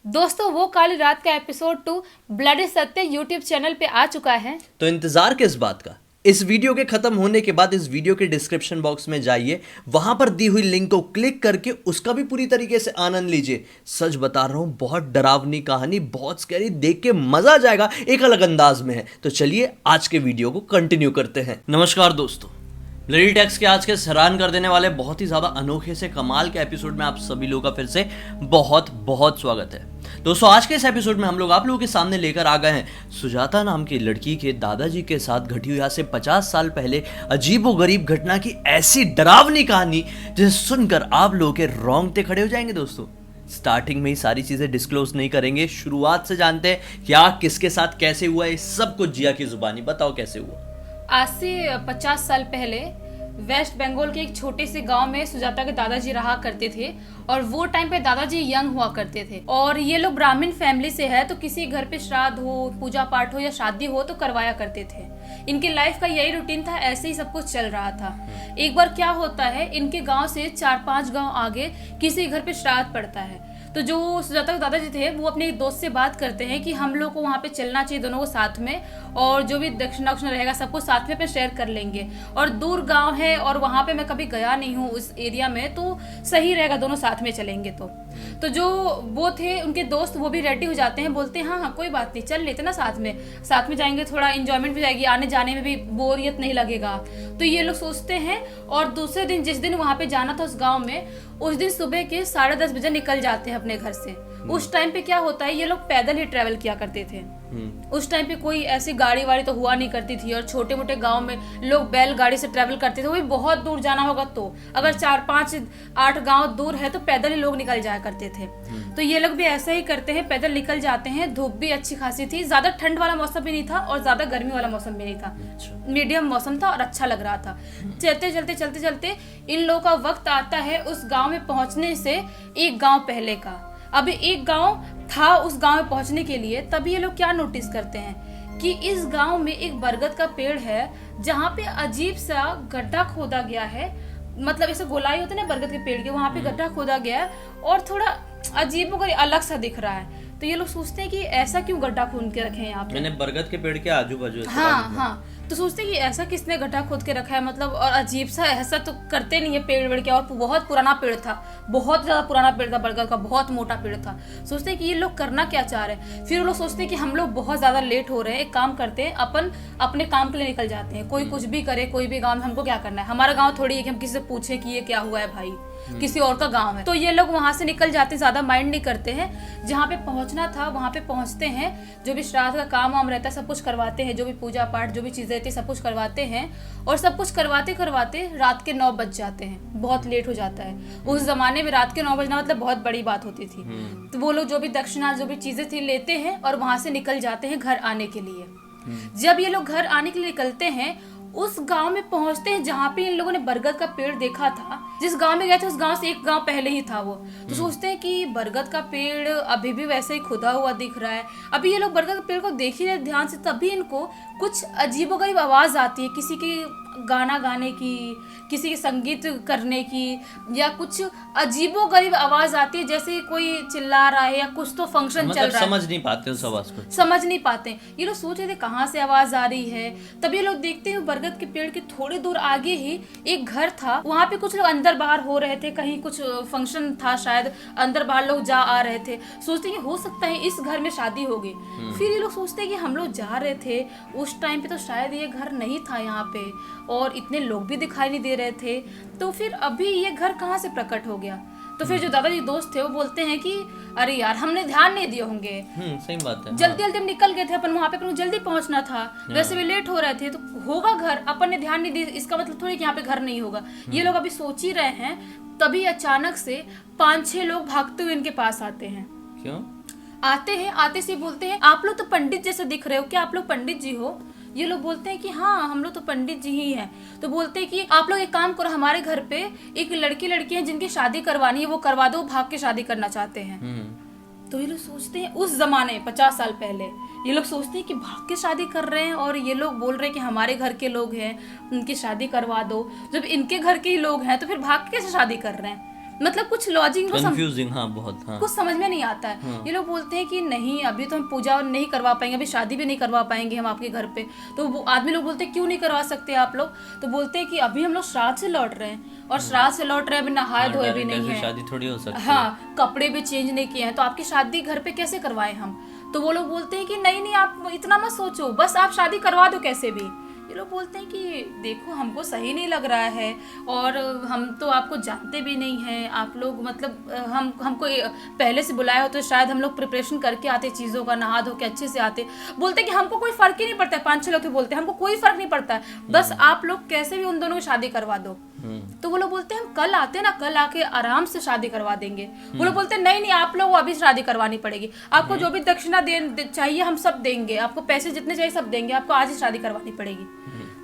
दोस्तों वो काली रात का एपिसोड 2 ब्लडी सत्य यूट्यूब चैनल पे आ चुका है। तो इंतजार किस बात का। इस वीडियो के खत्म होने के बाद इस वीडियो के डिस्क्रिप्शन बॉक्स में जाइए, वहां पर दी हुई लिंक को क्लिक करके उसका भी पूरी तरीके से आनंद लीजिए। सच बता रहा हूं, बहुत डरावनी कहानी, बहुत स्कैरी, देख के मजा आ जाएगा, एक अलग अंदाज में है। तो चलिए आज के वीडियो को कंटिन्यू करते हैं। नमस्कार दोस्तों, ब्लडी टेक्स के आज के हैरान कर देने वाले बहुत ही ज्यादा अनोखे से कमाल के एपिसोड में आप सभी लोगों का फिर से बहुत बहुत स्वागत है। दोस्तों आज के इस एपिसोड में हम लोग आप लोगों के सामने लेकर आ गए हैं सुजाता नाम की लड़की के दादाजी के साथ घटी हुई आज से 50 साल पहले अजीबोगरीब घटना की ऐसी डरावनी कहानी जिसे सुनकर आप लोगों के रोंगटे खड़े हो जाएंगे। दोस्तों स्टार्टिंग में ही सारी चीजें डिस्क्लोज नहीं करेंगे, शुरुआत से जानते हैं क्या किसके साथ कैसे हुआ है। सब कुछ जिया की जुबानी बताओ कैसे हुआ। आज से 50 साल पहले वेस्ट बंगाल के एक छोटे से गांव में सुजाता के दादाजी रहा करते थे और वो टाइम पे दादाजी यंग हुआ करते थे और ये लोग ब्राह्मण फैमिली से है, तो किसी घर पे श्राद्ध हो, पूजा पाठ हो या शादी हो तो करवाया करते थे। इनके लाइफ का यही रूटीन था, ऐसे ही सब कुछ चल रहा था। एक बार क्या होता है, इनके गांव से 4-5 गांव आगे किसी घर पे श्राद्ध पड़ता है, तो जो सुजाता के दादाजी थे वो अपने एक दोस्त से बात करते हैं कि हम लोग को वहाँ पे चलना चाहिए दोनों को साथ में, और जो भी दक्षिणा रहेगा सबको साथ में पे शेयर कर लेंगे। और दूर गांव है और वहाँ पे मैं कभी गया नहीं हूँ उस एरिया में, तो सही रहेगा दोनों साथ में चलेंगे। तो जो वो थे उनके दोस्त वो भी रेडी हो जाते हैं, बोलते हैं हाँ हाँ कोई बात नहीं, चल लेते ना साथ में जाएंगे, थोड़ा इंजॉयमेंट भी जाएगी, आने जाने में भी बोरियत नहीं लगेगा। तो ये लोग सोचते हैं और दूसरे दिन जिस दिन वहाँ पे जाना था उस गाँव में, उस दिन सुबह के 10:30 बजे निकल जाते हैं अपने घर से। उस टाइम पे क्या होता है, ये लोग पैदल ही ट्रेवल किया करते थे। उस टाइम पे कोई ऐसी गाड़ी वाड़ी तो हुआ नहीं करती थी और छोटे मोटे गांव में लोग बैलगाड़ी से ट्रेवल करते थे। वो भी बहुत दूर जाना होगा तो अगर 4-5-8 गांव दूर है तो पैदल ही लोग निकल जाया करते थे। तो ये लोग भी ऐसा ही करते हैं, पैदल निकल जाते हैं। धूप भी अच्छी खासी थी, ज्यादा ठंड वाला मौसम भी नहीं था और ज्यादा गर्मी वाला मौसम भी नहीं था, मीडियम मौसम था और अच्छा लग रहा था। चलते चलते इन लोगों का वक्त आता है उस गाँव में पहुंचने से एक गाँव पहले का। अभी एक गांव था, उस गांव में पहुंचने के लिए तभी ये लोग क्या नोटिस करते हैं कि इस गांव में एक बरगद का पेड़ है जहाँ पे अजीब सा गड्ढा खोदा गया है। मतलब ऐसे गोलाई होते ना बरगद के पेड़ के, वहाँ पे गड्ढा खोदा गया है और थोड़ा अजीब और अलग सा दिख रहा है। तो ये लोग सोचते हैं कि ऐसा क्यों गड्ढा खोद के रखे हैं यहाँ पे। मैंने बरगद के पेड़ के आजू बाजू हाँ, तो सोचते हैं कि ऐसा किसने गड्ढा खोद के रखा है, मतलब और अजीब सा, ऐसा तो करते नहीं है पेड़ वेड़ के। और बहुत पुराना पेड़ था, बहुत ज्यादा पुराना पेड़ था, बरगद का बहुत मोटा पेड़ था। सोचते हैं कि ये लोग करना क्या चाह रहे हैं। फिर वो लोग सोचते हैं कि हम लोग बहुत ज्यादा लेट हो रहे हैं, एक काम करते हैं, अपन अपने काम के लिए निकल जाते हैं। कोई कुछ भी करे, कोई भी गाँव में हमको क्या करना है, हमारा गाँव थोड़ी है कि हम किसी से पूछे कि ये क्या हुआ है भाई, किसी और का गांव है। तो ये लोग वहां से निकल जाते, ज्यादा माइंड नहीं करते हैं। जहाँ पे पहुंचना था वहां पे पहुंचते हैं, जो भी श्राद्ध का काम वाम रहता है सब कुछ करवाते हैं, जो भी पूजा पाठ जो भी चीजें रहती है सब कुछ करवाते हैं। और सब कुछ करवाते करवाते रात के 9 बज जाते हैं, बहुत लेट हो जाता है। उस जमाने में रात के 9 बजना मतलब बहुत बड़ी बात होती थी। तो वो लोग जो भी दक्षिणा जो भी चीजें थी लेते हैं और वहां से निकल जाते हैं घर आने के लिए। जब ये लोग घर आने के लिए निकलते हैं, उस गांव में पहुंचते हैं जहाँ पे इन लोगों ने बरगद का पेड़ देखा था। जिस गांव में गए थे उस गांव से एक गांव पहले ही था वो। तो सोचते हैं कि बरगद का पेड़ अभी भी वैसे ही खुदा हुआ दिख रहा है। अभी ये लोग बरगद के पेड़ को देख ही रहे ध्यान से, तभी इनको कुछ अजीबोगरीब आवाज आती है, किसी की गाना गाने की, किसी के संगीत करने की, या कुछ अजीबोगरीब आवाज आती है जैसे कोई चिल्ला रहा है या कुछ तो फंक्शन चल रहा है। समझ नहीं पाते उस आवाज को, समझ नहीं पाते। ये लोग सोच रहे थे कहाँ से आवाज आ रही है। तब ये लोग देखते हैं बरगद के पेड़ के थोड़ी दूर आगे ही एक घर था, वहाँ पे कुछ लोग अंदर बाहर हो रहे थे, कहीं कुछ फंक्शन था शायद, अंदर बाहर लोग जा आ रहे थे। सोचते हैं हो सकता है इस घर में शादी होगी। फिर ये लोग सोचते हैं कि हम लोग जा रहे थे उस टाइम पे तो शायद ये घर नहीं था यहाँ पे और इतने लोग भी दिखाई नहीं दे रहे थे, तो फिर अभी ये घर कहाँ से प्रकट हो गया। तो फिर जो दादाजी दोस्त थे वो बोलते हैं कि अरे यार हमने ध्यान नहीं दिए होंगे, सही बात है, जल्दी जल्दी हम निकल गए थे, अपन वहाँ पे अपन जल्दी पहुंचना था, वैसे भी लेट हो रहे थे, तो होगा घर, अपन ने ध्यान नहीं दिया, इसका मतलब थोड़ी कि यहाँ पे घर नहीं होगा। ये लोग अभी सोच ही रहे हैं, तभी अचानक से 5-6 लोग भागते हुए इनके पास आते हैं। क्यों आते हैं, आते से बोलते हैं आप लोग तो पंडित जैसे दिख रहे हो, क्या आप लोग पंडित जी हो। ये लोग बोलते हैं कि हाँ हम लोग तो पंडित जी ही हैं। तो बोलते हैं कि आप लोग एक काम करो, हमारे घर पे एक लड़की है जिनकी शादी करवानी है, वो करवा दो, भाग के शादी करना चाहते हैं। तो ये लोग सोचते हैं उस जमाने 50 साल पहले ये लोग सोचते हैं कि भाग के शादी कर रहे हैं और ये लोग बोल रहे हैं कि हमारे घर के लोग हैं, उनकी शादी करवा दो। जब इनके घर के ही लोग हैं तो फिर भाग के कैसे शादी कर रहे हैं। मतलब कुछ लॉजिक कंफ्यूजिंग, हाँ बहुत, हाँ कुछ समझ में नहीं आता है। हाँ। ये लोग बोलते हैं कि नहीं अभी तो हम पूजा नहीं करवा पाएंगे, अभी शादी भी नहीं करवा पाएंगे हम आपके घर पे। तो वो आदमी लोग बोलते हैं क्यों नहीं करवा सकते आप लोग? तो बोलते हैं कि अभी हम लोग श्राद्ध से लौट रहे हैं, और श्राद्ध से लौट रहे हैं, अभी नहाए धोए भी नहीं है, शादी थोड़ी हो सकती है, हाँ कपड़े भी चेंज नहीं किए हैं, तो आपकी शादी घर पे कैसे करवाएं हम? तो वो लोग बोलते हैं कि नहीं नहीं आप इतना मत सोचो, बस आप शादी करवा दो कैसे भी। ये लोग बोलते हैं कि देखो हमको सही नहीं लग रहा है, और हम तो आपको जानते भी नहीं हैं, आप लोग मतलब हमको पहले से बुलाया हो तो शायद हम लोग प्रिपरेशन करके आते चीज़ों का, नहा धो के अच्छे से आते। बोलते हैं कि हमको कोई फ़र्क ही नहीं पड़ता है, 5-6 लोग तो बोलते हैं हमको कोई फ़र्क नहीं पड़ता है, बस आप लोग कैसे भी उन दोनों की शादी करवा दो। तो वो लोग बोलते हैं हम कल आते ना, कल आके आराम से शादी करवा देंगे। वो लोग बोलते हैं नहीं नहीं आप लोग अभी शादी करवानी पड़ेगी, आपको जो भी दक्षिणा चाहिए हम सब देंगे, आपको पैसे जितने चाहिए सब देंगे, आपको आज ही शादी करवानी पड़ेगी।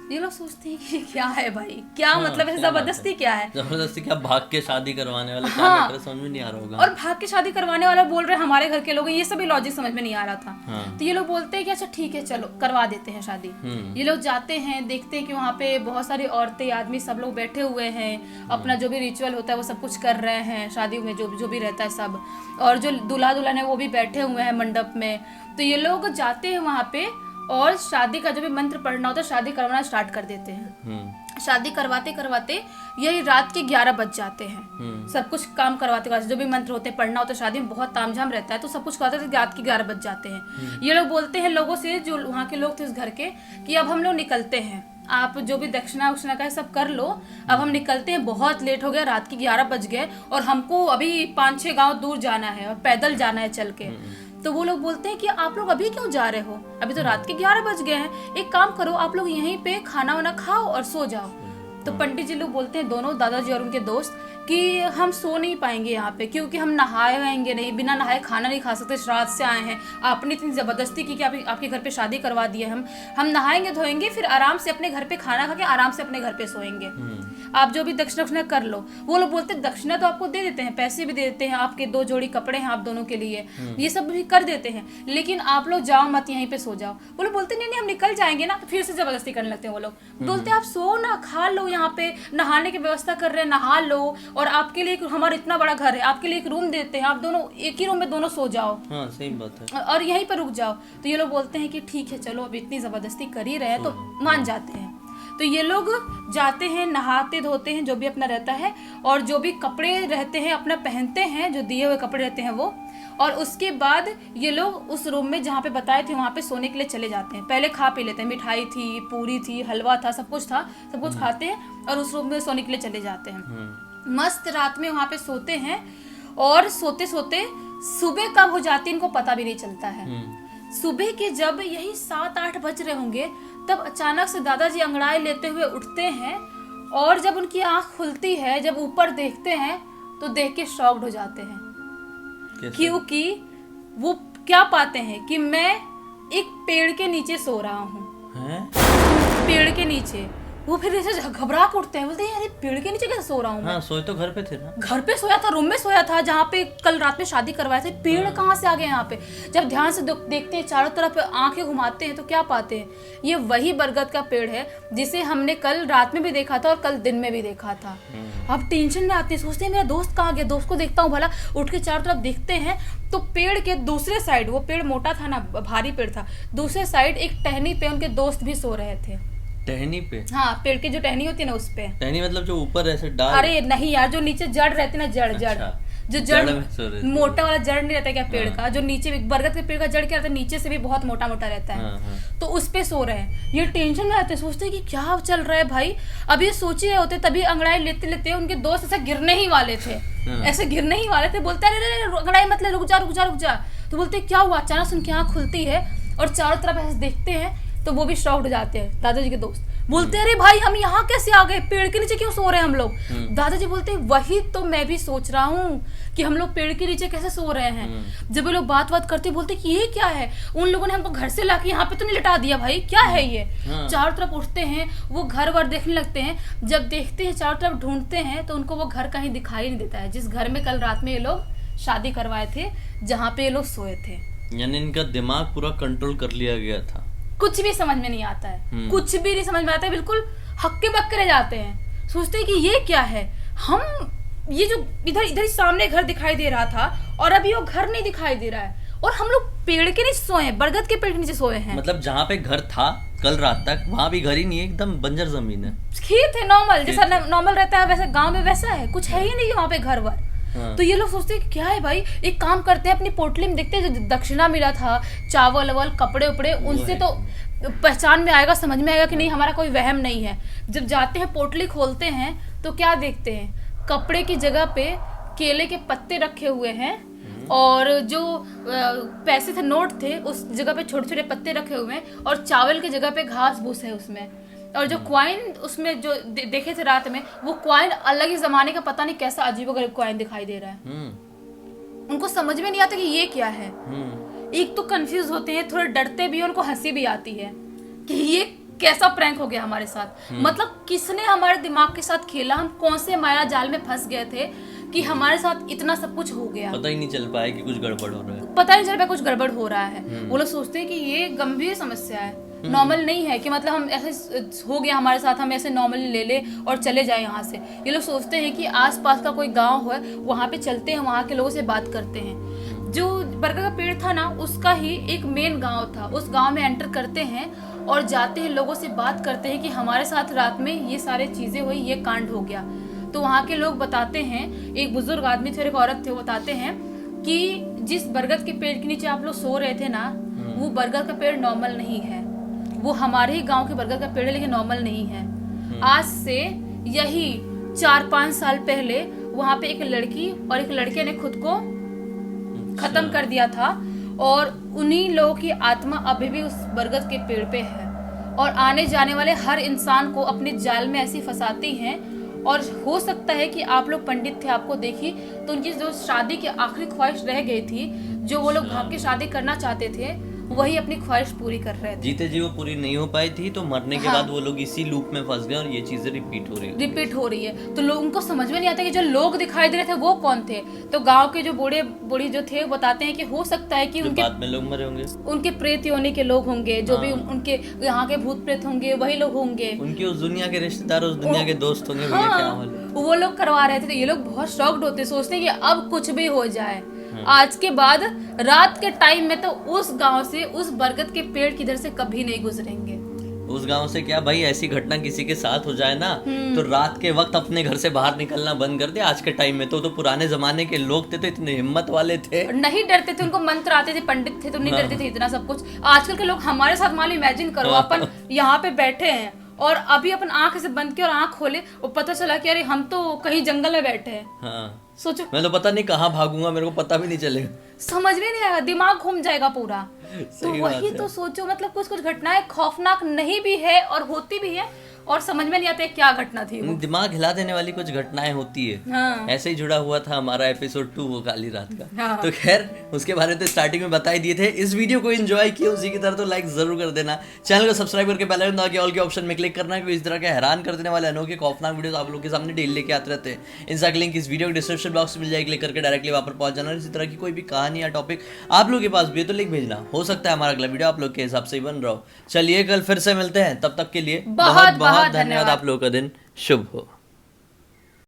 ये लोग सोचते हैं कि क्या है भाई, क्या मतलब है, जबरदस्ती क्या है? जबरदस्ती क्या, भाग के शादी करवाने वाला क्या मैटर समझ में नहीं आ रहा होगा। और भाग के शादी करवाने वाला बोल रहे हैं हमारे घर के लोग, ये सभी लॉजिक समझ में नहीं आ रहा था। हाँ। तो ये लोग बोलते हैं कि अच्छा ठीक है चलो करवा देते हैं शादी। ये लोग जाते हैं, देखते हैं कि वहाँ पे बहुत सारी औरतें आदमी सब लोग बैठे हुए हैं, अपना जो भी रिचुअल होता है वो सब कुछ कर रहे हैं, शादी में जो भी रहता है सब, और जो दूल्हा दुल्हन है वो भी बैठे हुए हैं मंडप में। तो ये लोग जाते हैं वहाँ पे और शादी का जो भी मंत्र पढ़ना होता है शादी करवाना स्टार्ट कर देते हैं। शादी करवाते करवाते यही रात के 11 बज जाते हैं। सब कुछ काम करवाते करवाते जो भी मंत्र होते हैं पढ़ना होता है, शादी में बहुत तामझाम रहता है, तो सब कुछ करवाते रात के 11 बज जाते हैं। ये लोग बोलते हैं लोगों से, जो वहाँ के लोग थे उस घर के, कि अब हम लोग निकलते हैं, आप जो भी दक्षिणा उक्षणा का है सब कर लो, अब हम निकलते हैं, बहुत लेट हो गया, रात के 11 बज गए और हमको अभी 5-6 गाँव दूर जाना है और पैदल जाना है चल के। तो वो लोग बोलते हैं कि आप लोग अभी क्यों जा रहे हो, अभी तो रात के 11 बज गए हैं, एक काम करो आप लोग यहीं पे खाना वाना खाओ और सो जाओ। तो पंडित जी लोग बोलते हैं, दोनों दादाजी और उनके दोस्त, कि हम सो नहीं पाएंगे यहाँ पे, क्योंकि हम नहाएंगे नहीं, बिना नहाए खाना नहीं खा सकते, श्राद्ध से आए हैं, आपने इतनी ज़बरदस्ती की कि आपके घर पे शादी करवा दी है, हम नहाएंगे धोएंगे फिर आराम से अपने घर पे खाना खा के आराम से अपने घर पे सोएंगे, आप जो भी दक्षिणा कर लो। वो लोग बोलते हैं दक्षिणा तो आपको दे देते हैं, पैसे भी दे देते हैं, आपके 2 जोड़ी कपड़े हैं आप दोनों के लिए, ये सब भी कर देते हैं, लेकिन आप लोग जाओ मत, यहीं पे सो जाओ। वो लोग बोलते नहीं नहीं हम निकल जाएंगे ना, तो फिर से जबरदस्ती करने लगते हैं। वो लोग बोलते हैं आप सो ना, खा लो, यहाँ पे नहाने की व्यवस्था कर रहे हैं, नहा लो, और आपके लिए हमारा इतना बड़ा घर है, आपके लिए एक रूम देते हैं, आप दोनों एक ही रूम में दोनों सो जाओ। हाँ, सही बात है, और यहीं पर रुक जाओ। तो ये लोग बोलते हैं कि ठीक है चलो, अब इतनी जबरदस्ती कर ही रहे हैं तो मान जाते हैं। तो ये लोग जाते हैं, नहाते धोते हैं, जो भी अपना रहता है, और जो भी कपड़े रहते हैं अपना पहनते हैं, जो दिए हुए कपड़े रहते हैं वो, और उसके बाद ये लोग उस रूम में जहाँ पे बताए थे वहाँ पे सोने के लिए चले जाते हैं। पहले खा पी लेते हैं, मिठाई थी, पूरी थी, हलवा था, सब कुछ था, सब कुछ खाते हैं और उस रूम में सोने के लिए चले जाते हैं। मस्त रात में वहाँ पे सोते हैं, और सोते सोते सुबह कब हो जाती है इनको पता भी नहीं चलता है। सुबह के जब यही 7-8 बज रहे होंगे, तब अचानक से दादाजी अंगड़ाई लेते हुए उठते हैं, और जब उनकी आंख खुलती है, जब ऊपर देखते हैं तो देख के शॉक्ड हो जाते हैं, क्योंकि वो क्या पाते हैं कि मैं एक पेड़ के नीचे सो रहा हूँ। पेड़ के नीचे वो फिर ऐसे घबरा के उठते हैं, बोलते हैं अरे पेड़ के नीचे कैसे सो रहा हूँ मैं? हाँ, सोए तो घर पे थे ना, घर पे सोया था, रूम में सोया था जहाँ पे कल रात में शादी करवाए थे, पेड़ कहाँ से आ गए यहाँ पे? जब ध्यान से देखते हैं चारों तरफ आंखें घुमाते हैं तो क्या पाते हैं, ये वही बरगद का पेड़ है जिसे हमने कल रात में भी देखा था और कल दिन में भी देखा था। अब टेंशन में आते हैं, सोचते हैं मेरा दोस्त कहाँ गया, दोस्त को देखता हूँ भला, उठ के चारों तरफ देखते हैं तो पेड़ के दूसरे साइड, वो पेड़ मोटा था ना, भारी पेड़ था, दूसरे साइड एक टहनी पे उनके दोस्त भी सो रहे थे। टहनी पे? हाँ, पेड़ की जो टहनी होती है ना उस पे। टहनी मतलब जो ऊपर ऐसे डाल? अरे नहीं यार, जो नीचे जड़ रहती ना, जड़ अच्छा, जो जड़ मोटा वाला जड़ नहीं रहता क्या पेड़ का, जो नीचे बरगद के पेड़ का जड़ क्या रहता है, नीचे से भी बहुत मोटा मोटा रहता है, तो उस पे सो रहे हैं। ये टेंशन में आते हैं, सोचते हैं कि क्या चल रहा है भाई। अब ये सोच ही रहे होते तभी अंगड़ाई लेते लेते उनके दोस्त ऐसे गिरने ही वाले थे, ऐसे गिरने ही वाले थे। बोलते अरे अंगड़ाई मत ले, रुक जा रुक जा रुक जा। तो बोलते क्या हुआ? अचानक उनकी आँख खुलती है और चारों तरफ ऐसे देखते हैं तो वो भी शॉक्ड हो जाते हैं। दादाजी के दोस्त बोलते अरे भाई हम यहाँ कैसे आ गए, पेड़ के नीचे क्यों सो रहे हैं हम लोग? दादाजी बोलते हैं वही तो मैं भी सोच रहा हूँ कि हम लोग पेड़ के नीचे कैसे सो रहे हैं। जब ये लोग बात करते बोलते कि ये क्या है, उन लोगों ने हमको घर से लाके यहाँ पे तो नहीं लिटा दिया भाई, क्या है ये? चारों तरफ उठते हैं, वो घर वर देखने लगते हैं। जब देखते हैं चारों तरफ ढूंढते हैं तो उनको वो घर कहीं दिखाई नहीं देता है, जिस घर में कल रात में ये लोग शादी करवाए थे, जहाँ पे ये लोग सोए थे। यानी इनका दिमाग पूरा कंट्रोल कर लिया गया था। कुछ भी समझ में नहीं आता है, कुछ भी नहीं समझ में आता है, बिल्कुल हक्के बक्के रह जाते हैं। सोचते हैं कि ये क्या है, हम ये जो इधर इधर ही सामने घर दिखाई दे रहा था और अभी वो घर नहीं दिखाई दे रहा है। और हम लोग पेड़ के नीचे सोए हैं, बरगद के पेड़ के नीचे सोए हैं। मतलब जहाँ पे घर था कल रात तक वहाँ भी घर ही नहीं है, एकदम बंजर जमीन है। खेत है नॉर्मल, जैसा नॉर्मल रहता है वैसे गांव में वैसा है, कुछ है ही नहीं वहाँ पे घर वर। हाँ। तो ये लोग सोचते हैं कि क्या है भाई, एक काम करते हैं अपनी पोटली में देखते हैं जो दक्षिणा मिला था, चावल ववल कपड़े उपड़े, उनसे तो पहचान में आएगा, समझ में आएगा कि नहीं हमारा कोई वहम नहीं है। जब जाते हैं पोटली खोलते हैं तो क्या देखते हैं, कपड़े की जगह पे केले के पत्ते रखे हुए हैं और जो पैसे थे नोट थे उस जगह पे छोटे छोटे पत्ते रखे हुए हैं और चावल की जगह पे घास भूस है उसमें। और जो क्वाइन उसमें जो देखे थे रात में, वो क्वाइन अलग ही जमाने का, पता नहीं कैसा अजीबोगरीब क्वाइन दिखाई दे रहा है। उनको समझ में नहीं आता कि ये क्या है। एक तो कंफ्यूज होते हैं, थोड़े डरते भी हैं, उनको हंसी भी आती है कि ये कैसा प्रैंक हो गया हमारे साथ। मतलब किसने हमारे दिमाग के साथ खेला, हम कौन से माया जाल में फंस गए थे कि हमारे साथ इतना सब कुछ हो गया। पता ही नहीं चल पाया कि कुछ गड़बड़ हो रहा है, पता ही नहीं चल पाया कुछ गड़बड़ हो रहा है। वो लोग सोचते हैं कि ये गंभीर समस्या है, नॉर्मल नहीं है कि मतलब हम ऐसे हो गया हमारे साथ, हम ऐसे नॉर्मली ले ले और चले जाए यहाँ से। ये लोग सोचते हैं कि आसपास का कोई गांव है, वहाँ पे चलते हैं, वहाँ के लोगों से बात करते हैं। जो बरगद का पेड़ था ना, उसका ही एक मेन गांव था, उस गांव में एंटर करते हैं और जाते हैं, लोगों से बात करते हैं कि हमारे साथ रात में ये सारे चीजें हुई, ये कांड हो गया। तो वहाँ के लोग बताते हैं, एक बुजुर्ग आदमी थे और एक औरत थे, वो बताते हैं कि जिस बरगद के पेड़ के नीचे आप लोग सो रहे थे ना, वो बरगद का पेड़ नॉर्मल नहीं है, वो हमारे ही गांव के बरगद का पेड़ है, लेकिन नॉर्मल नहीं है। आज से यही 4-5 साल पहले वहाँ पे एक लड़की और एक लड़के ने खुद को खत्म कर दिया था और उन्हीं लोगों की आत्मा अभी भी उस बरगद के पेड़ पे है और आने जाने वाले हर इंसान को अपने जाल में ऐसी फंसाती हैं। और हो सकता है कि आप लोग पंडित थे, आपको देखी तो उनकी जो शादी की आखिरी ख्वाहिश रह गई थी, जो वो लोग भाग के शादी करना चाहते थे, वही अपनी ख्वाहिश पूरी कर रहे थे। जीते जी वो पूरी नहीं हो पाई थी, तो मरने के बाद वो लोग इसी लूप में फंस गए और ये चीजें रिपीट हो रही है। तो लोगों को समझ में नहीं आता कि जो लोग दिखाई दे रहे थे वो कौन थे। तो गांव के जो बूढ़े बूढ़ी जो थे बताते हैं कि हो सकता है कि उनके बाद में लोग मरे होंगे, उनके प्रेत योनि के लोग होंगे, जो भी उनके यहाँ के भूत प्रेत होंगे वही लोग होंगे, उनके उस दुनिया के रिश्तेदार, उस दुनिया के दोस्त होंगे। क्या वो लोग करवा रहे थे। तो ये लोग बहुत शॉक्ड होते, सोचते हैं कि अब कुछ भी हो जाए। आज के बाद रात के टाइम में तो उस गांव से, उस बरगद के पेड़ की इधर से कभी नहीं गुजरेंगे। उस गांव से क्या भाई, ऐसी घटना किसी के साथ हो जाए ना, तो रात के वक्त अपने घर से बाहर निकलना बंद कर दे। आज के टाइम में तो पुराने जमाने के लोग थे तो इतने हिम्मत वाले थे, नहीं डरते थे, उनको मंत्र आते थे, पंडित थे तो नहीं डरते थे इतना सब कुछ। आजकल के लोग हमारे साथ मान लो, इमेजिन करो अपन यहाँ पे बैठे हैं और अभी अपन आंख से बंद किया और आंख खोले और पता चला कि अरे हम तो कहीं जंगल में बैठे हैं। हाँ। सोचो, मैं तो पता नहीं कहाँ भागूंगा, मेरे को पता भी नहीं चलेगा, समझ में नहीं आएगा, दिमाग घूम जाएगा पूरा। तो वही तो सोचो, मतलब कुछ कुछ घटनाएं खौफनाक नहीं भी है और होती भी है और समझ में नहीं आता क्या घटना थी वो। दिमाग हिला देने वाली कुछ घटनाएं होती है। हाँ। ऐसे ही जुड़ा हुआ था हमारा एपिसोड 2 वो काली रात का। हाँ। तो खैर उसके बारे में तो स्टार्टिंग में बता ही दिए थे। इस वीडियो को एंजॉय किया उसी की तरह तो लाइक जरूर कर देना, चैनल को सब्सक्राइब करके बेल आइकन दबा के ऑल के ऑप्शन में क्लिक करना, क्योंकि इस तरह के हैरान कर देने वाले अनोखे खौफनाक वीडियोस आप लोगों के सामने डेली लेके आते रहते हैं। इनका लिंक इस वीडियो के डिस्क्रिप्शन बॉक्स में मिल जाएगी, क्लिक करके डायरेक्टली वहां पर पहुंच जाना। इसी तरह की कोई भी कहानी या टॉपिक आप लोगों के पास भी है तो लिंक भेजना, हो सकता है हमारा अगला वीडियो आप लोग के हिसाब से ही बन रहा हो। चलिए कल फिर से मिलते हैं, तब तक के लिए बहुत बहुत धन्यवाद। आप लोगों का दिन शुभ हो।